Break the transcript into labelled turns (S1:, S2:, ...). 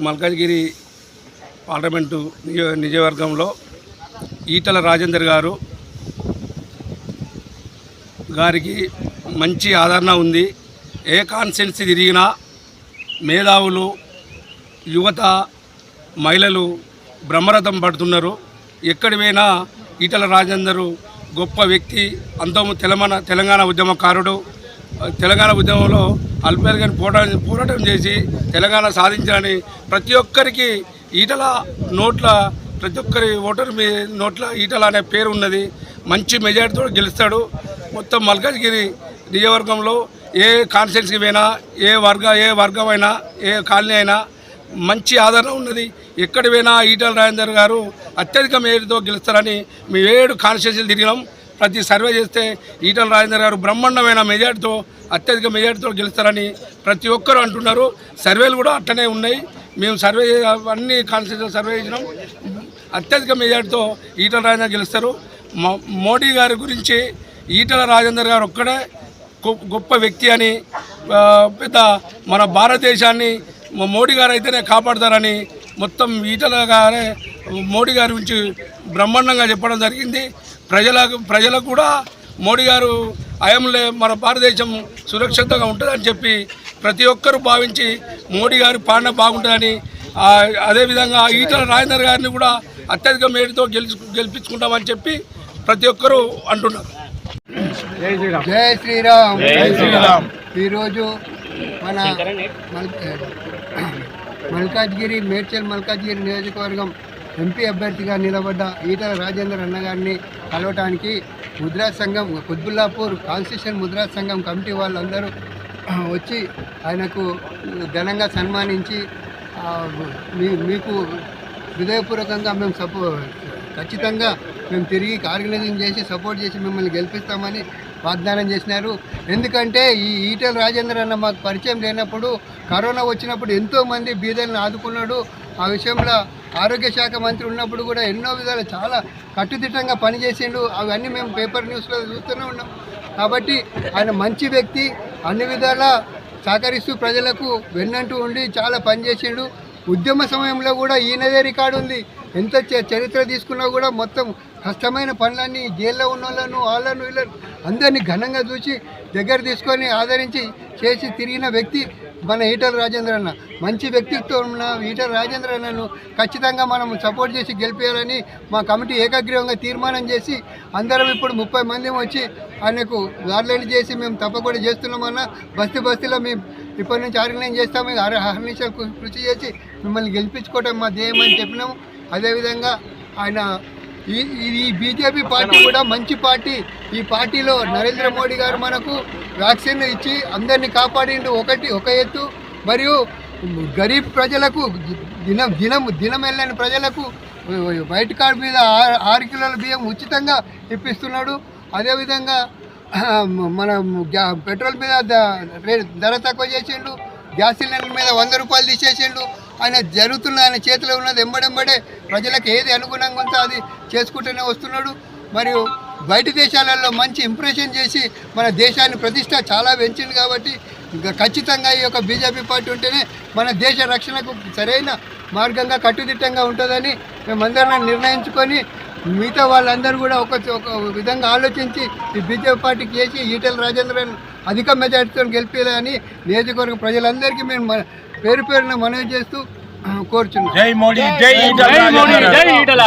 S1: Malkajgiri parliament నియోజకవర్గంలో ఈటల రాజేందర్ గారికి మంచి ఆదరణ ఉంది. ఏ కాన్స్టిట్యున్సీ తిరిగినా మేధావులు, యువత, మహిళలు బ్రహ్మరథం పడుతున్నారు. ఎక్కడి పోయినా ఈటల రాజేందర్ గొప్ప వ్యక్తి. అంతము తెలంగాణ ఉద్యమకారుడు. తెలంగాణ ఉద్యమంలో అల్పేరుగాని పోరాటం చేసి తెలంగాణ సాధించాలని ప్రతి ఒక్కరికి ఈటల నోట్ల, ప్రతి ఒక్కరి ఓటరు నోట్ల ఈటల అనే పేరు ఉన్నది. మంచి మెజార్టీతో గెలుస్తాడు. మొత్తం మల్కాజ్గిరి నియోజకవర్గంలో ఏ కాన్స్టిట్యున్సీకి పోయినా, ఏ వర్గమైనా, ఏ కాలనీ అయినా మంచి ఆదరణ ఉన్నది. ఎక్కడి పోయినా ఈటల రాజేందర్ గారు అత్యధిక మెజార్టీతో గెలుస్తారని మీ 7 కాన్స్టిట్యున్సీలు తిరిగినాం. ప్రతి సర్వే చేస్తే ఈటల రాజేందర్ గారు బ్రహ్మాండమైన మెజార్టీతో, అత్యధిక మెజార్టీతో గెలుస్తారని ప్రతి ఒక్కరు అంటున్నారు. సర్వేలు కూడా అట్టనే ఉన్నాయి. మేము అన్ని కాన్స్టిట్యున్సీలు సర్వే చేసినాం. అత్యధిక మెజార్టీతో ఈటల రాజేందర్ గెలుస్తారు. మోడీ గారి గురించి ఈటల రాజేందర్ గారు ఒక్కడే గొప్ప వ్యక్తి అని, పెద్ద మన భారతదేశాన్ని మోడీ గారు అయితేనే కాపాడతారని మొత్తం ఈటల గారే మోడీ గారి గురించి బ్రహ్మాండంగా చెప్పడం జరిగింది. ప్రజలకు కూడా మోడీ గారు హయాంలో మన భారతదేశం సురక్షితంగా ఉంటుందని చెప్పి ప్రతి ఒక్కరూ భావించి మోడీ గారి పాలన బాగుంటుందని, అదేవిధంగా ఈటల రాజేందర్ గారిని కూడా అత్యధిక మేలుతో గెలిపించుకుంటామని చెప్పి ప్రతి ఒక్కరూ అంటున్నారు.
S2: జై శ్రీరామ్. ఈరోజు మన మల్కాజ్గిరి నియోజకవర్గం ఎంపీ అభ్యర్థిగా నిలబడ్డ ఈటల రాజేందర్ అన్నగారిని కలవటానికి ముద్రా సంఘం, కుత్బుల్లాపూర్ కాన్స్టిట్యూషన్ ముద్రా సంఘం కమిటీ వాళ్ళందరూ వచ్చి ఆయనకు ఘనంగా సన్మానించి మీకు హృదయపూర్వకంగా మేము ఖచ్చితంగా మేము తిరిగి ఆర్గనైజింగ్ చేసి సపోర్ట్ చేసి మిమ్మల్ని గెలిపిస్తామని వాగ్దానం చేసినారు. ఎందుకంటే ఈ ఈటల రాజేందర్ అన్న మాకు పరిచయం లేనప్పుడు, కరోనా వచ్చినప్పుడు ఎంతోమంది బీదలను ఆదుకున్నాడు. ఆ విషయంలో ఆరోగ్య శాఖ మంత్రి ఉన్నప్పుడు కూడా ఎన్నో విధాలు చాలా కట్టుదిట్టంగా పనిచేసిండు. అవన్నీ మేము పేపర్ న్యూస్లో చూస్తూనే ఉన్నాం. కాబట్టి ఆయన మంచి వ్యక్తి, అన్ని విధాలా సహకరిస్తూ ప్రజలకు వెన్నంటూ ఉండి చాలా పనిచేసిండు. ఉద్యమ సమయంలో కూడా ఈయనదే రికార్డు ఉంది. ఎంత చరిత్ర తీసుకున్నా కూడా మొత్తం కష్టమైన పనులన్నీ జైల్లో ఉన్న వాళ్ళను వీళ్ళను అందరినీ ఘనంగా చూసి దగ్గర తీసుకొని ఆదరించి చేసి తిరిగిన వ్యక్తి మన ఈటల రాజేందర్ అన్న. మంచి వ్యక్తిత్వం ఉన్న ఈటల రాజేందర్ అన్నను ఖచ్చితంగా మనం సపోర్ట్ చేసి గెలిపేయాలని మా కమిటీ ఏకగ్రీవంగా తీర్మానం చేసి అందరం ఇప్పుడు 30 మంది వచ్చి ఆయనకు గార్లెండ్ చేసి మేము తప్పకుండా చేస్తున్నామన్న. బస్తీలో మేము ఇప్పటి నుంచి ఆర్గనైజ్ చేస్తాము. అహర్నిశలు కృషి చేసి మిమ్మల్ని గెలిపించుకోవటం మా ధ్యేయం అని చెప్పినాము. అదేవిధంగా ఆయన ఈ బీజేపీ పార్టీ కూడా మంచి పార్టీ. ఈ పార్టీలో నరేంద్ర మోడీ గారు మనకు వ్యాక్సిన్ ఇచ్చి అందరినీ కాపాడిండు ఒక ఎత్తు. మరియు గరీబ్ ప్రజలకు దినం వెళ్ళని ప్రజలకు వైట్ కార్డ్ మీద 6 కిలోల బియ్యం ఉచితంగా ఇప్పిస్తున్నాడు. అదేవిధంగా మన పెట్రోల్ మీద ధర తక్కువ చేసిండు. గ్యాస్ సిలిండర్ మీద 100 రూపాయలు తీసేసిండు. ఆయన చేతిలో ఉన్నది ఎంబడెంబడే ప్రజలకు ఏది అనుగుణంగా ఉందో అది చేసుకుంటూనే వస్తున్నాడు. మరియు బయట దేశాలలో మంచి ఇంప్రెషన్ చేసి మన దేశాన్ని ప్రతిష్ట చాలా పెంచింది. కాబట్టి ఖచ్చితంగా ఈ యొక్క బీజేపీ పార్టీ ఉంటేనే మన దేశ రక్షణకు సరైన మార్గంగా కట్టుదిట్టంగా ఉంటుందని మేమందరం నిర్ణయించుకొని మిగతా వాళ్ళందరూ కూడా ఒక విధంగా ఆలోచించి ఈ బీజేపీ పార్టీకి చేసి ఈటల రాజేంద్రన్ అధిక మెజార్టీతో గెలిపేయాలని నియోజకవర్గ ప్రజలందరికీ మేము పేరున మనవి చేస్తూ కోరుచున్నాం.
S3: జై మోడీ, జై ఈటల.